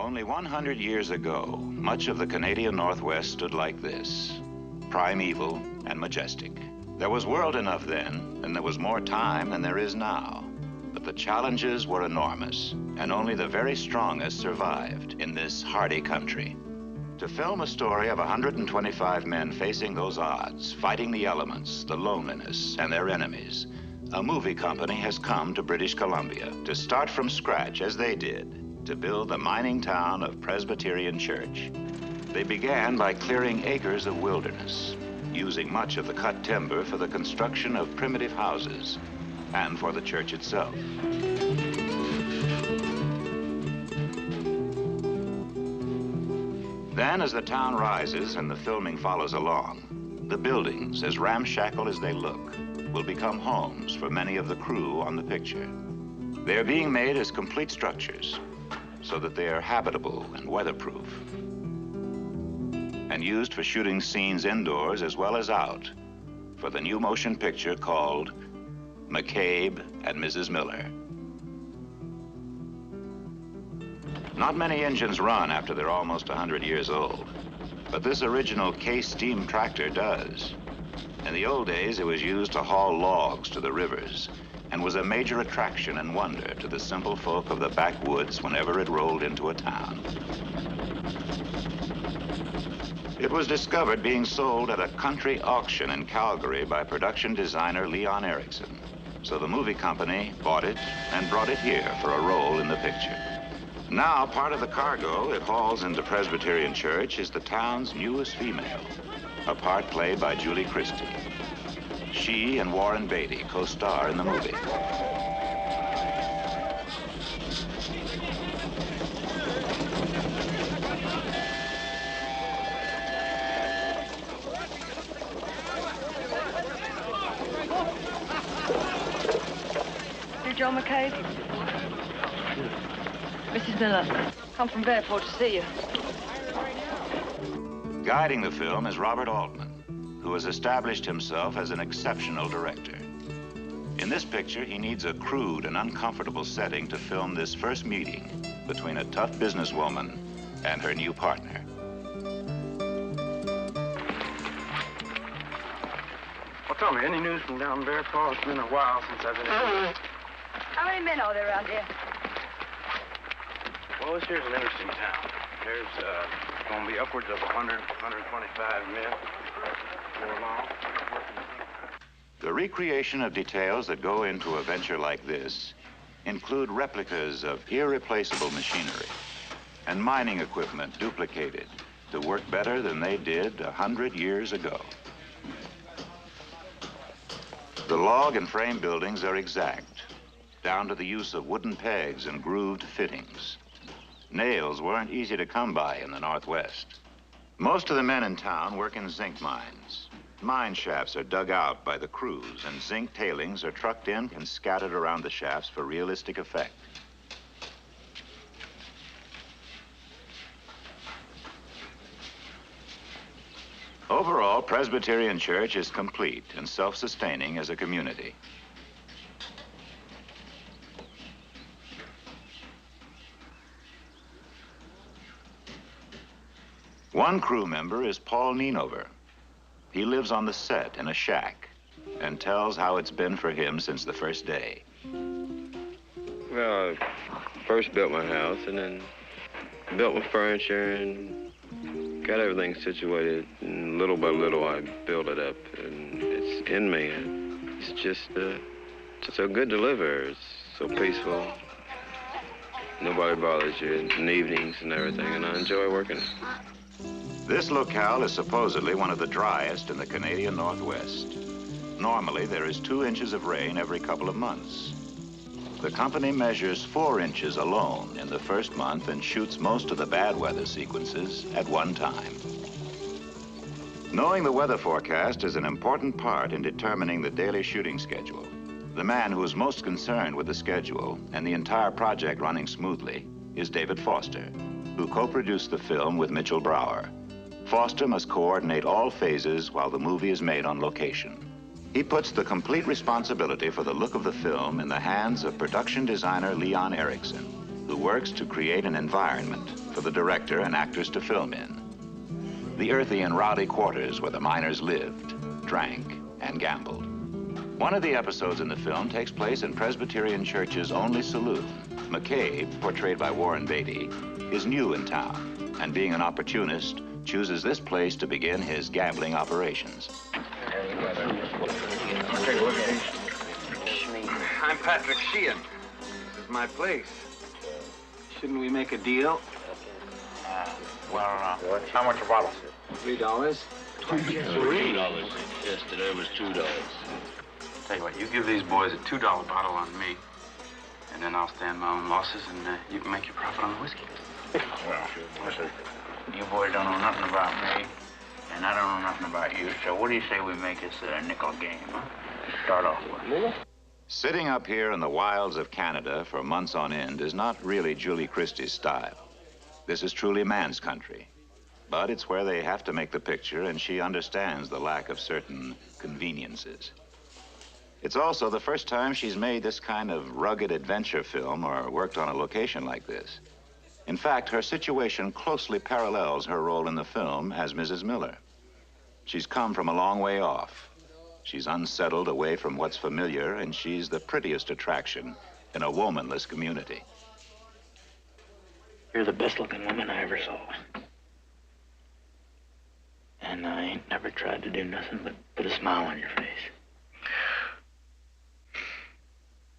Only 100 years ago, much of the Canadian Northwest stood like this, primeval and majestic. There was world enough then, and there was more time than there is now. But the challenges were enormous, and only the very strongest survived in this hardy country. To film a story of 125 men facing those odds, fighting the elements, the loneliness, and their enemies, a movie company has come to British Columbia to start from scratch, as they did, to build the mining town of Presbyterian Church. They began by clearing acres of wilderness, using much of the cut timber for the construction of primitive houses and for the church itself. Then, as the town rises and the filming follows along, the buildings, as ramshackle as they look, will become homes for many of the crew on the picture. They are being made as complete structures so that they are habitable and weatherproof, and used for shooting scenes indoors as well as out for the new motion picture called McCabe and Mrs. Miller. Not many engines run after they're almost 100 years old, but this original case steam tractor does. In the old days, it was used to haul logs to the rivers and was a major attraction and wonder to the simple folk of the backwoods whenever it rolled into a town. It was discovered being sold at a country auction in Calgary by production designer Leon Erickson. So the movie company bought it and brought it here for a role in the picture. Now, part of the cargo it hauls into Presbyterian Church is the town's newest female, a part played by Julie Christie. She and Warren Beatty co-star in the movie. You Joe McCabe? Mrs. Miller, come from Fairport to see you. Guiding the film is Robert Altman, who has established himself as an exceptional director. In this picture, he needs a crude and uncomfortable setting to film this first meeting between a tough businesswoman and her new partner. Well, tell me, any news from down there, Paul? It's been a while since I've been in. How many men are there around here? Well, this here's an interesting town. There's going to be upwards of 100, 125 men before long. The recreation of details that go into a venture like this include replicas of irreplaceable machinery and mining equipment duplicated to work better than they did 100 years ago. The log and frame buildings are exact, down to the use of wooden pegs and grooved fittings. Nails weren't easy to come by in the Northwest. Most of the men in town work in zinc mines. Mine shafts are dug out by the crews, and zinc tailings are trucked in and scattered around the shafts for realistic effect. Overall, Presbyterian Church is complete and self-sustaining as a community. One crew member is Paul Nienover. He lives on the set in a shack and tells how it's been for him since the first day. Well, I first built my house and then built my furniture and got everything situated. And little by little, I built it up, and it's in me. It's just so good to live here. It's so peaceful. Nobody bothers you in the evenings and everything, and I enjoy working. This locale is supposedly one of the driest in the Canadian Northwest. Normally, there is 2 inches of rain every couple of months. The company measures 4 inches alone in the first month and shoots most of the bad weather sequences at one time. Knowing the weather forecast is an important part in determining the daily shooting schedule. The man who is most concerned with the schedule and the entire project running smoothly is David Foster, who co-produced the film with Mitchell Brower. Foster must coordinate all phases while the movie is made on location. He puts the complete responsibility for the look of the film in the hands of production designer Leon Erickson. who works to create an environment for the director and actors to film in. The earthy and rowdy quarters where the miners lived, drank, and gambled. One of the episodes in the film takes place in Presbyterian Church's only saloon. McCabe, portrayed by Warren Beatty, is new in town, and being an opportunist, chooses this place to begin his gambling operations. I'm Patrick Sheehan. This is my place. Shouldn't we make a deal? How much a bottle? $3. $3? Yesterday was $2. Tell you what, you give these boys a $2 bottle on me, and then I'll stand my own losses, and you can make your profit on the whiskey. Well, listen, you boys don't know nothing about me, and I don't know nothing about you, so what do you say we make this a nickel game, huh? Start off with. Sitting up here in the wilds of Canada for months on end is not really Julie Christie's style. This is truly man's country. But it's where they have to make the picture, and she understands the lack of certain conveniences. It's also the first time she's made this kind of rugged adventure film or worked on a location like this. In fact, her situation closely parallels her role in the film as Mrs. Miller. She's come from a long way off. She's unsettled away from what's familiar, and she's the prettiest attraction in a womanless community. You're the best-looking woman I ever saw. And I ain't never tried to do nothing but put a smile on your face.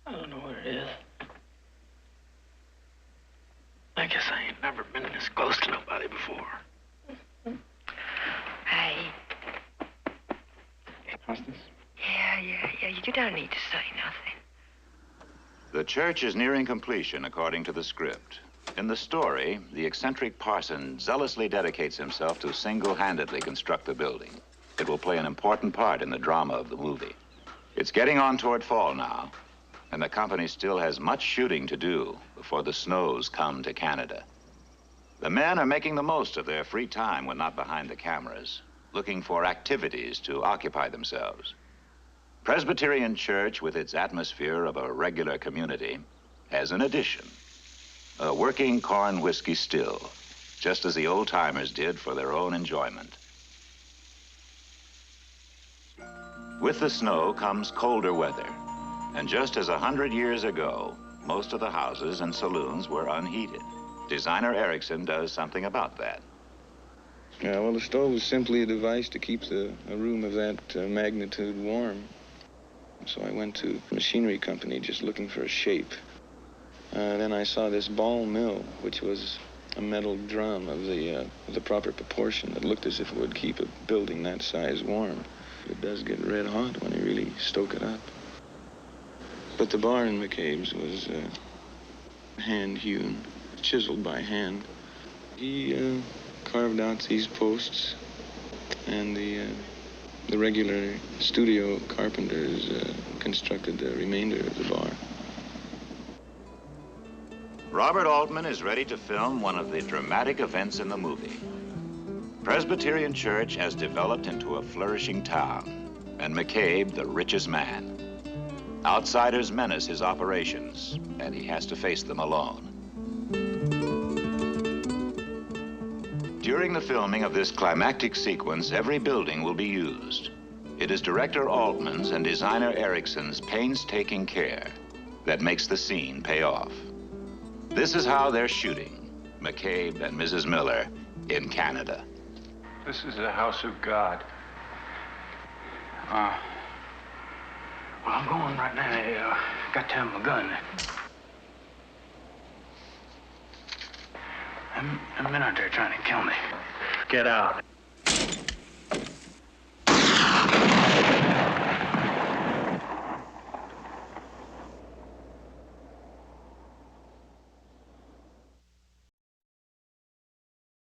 I don't know what it is. I guess I ain't never been this close to nobody before. Hey. Constance? Yeah. You don't need to say nothing. The church is nearing completion according to the script. In the story, the eccentric parson zealously dedicates himself to single-handedly construct the building. It will play an important part in the drama of the movie. It's getting on toward fall now, and the company still has much shooting to do before the snows come to Canada. The men are making the most of their free time when not behind the cameras, looking for activities to occupy themselves. Presbyterian Church, with its atmosphere of a regular community, has an addition. A working corn whiskey still, just as the old-timers did for their own enjoyment. With the snow comes colder weather, and just as 100 years ago, most of the houses and saloons were unheated. Designer Erickson does something about that. Yeah, well, the stove was simply a device to keep a room of that magnitude warm. So I went to a machinery company just looking for a shape. Then I saw this ball mill, which was a metal drum of the proper proportion that looked as if it would keep a building that size warm. It does get red hot when you really stoke it up. But the bar in McCabe's was hand-hewn, chiseled by hand. He carved out these posts, and the regular studio carpenters constructed the remainder of the bar. Robert Altman is ready to film one of the dramatic events in the movie. Presbyterian Church has developed into a flourishing town, and McCabe the richest man. Outsiders menace his operations, and he has to face them alone. During the filming of this climactic sequence, every building will be used. It is director Altman's and designer Erickson's painstaking care that makes the scene pay off. This is how they're shooting McCabe and Mrs. Miller in Canada. This is the house of God. Well, I'm going right now. I got to have my gun. Them men out there trying to kill me. Get out.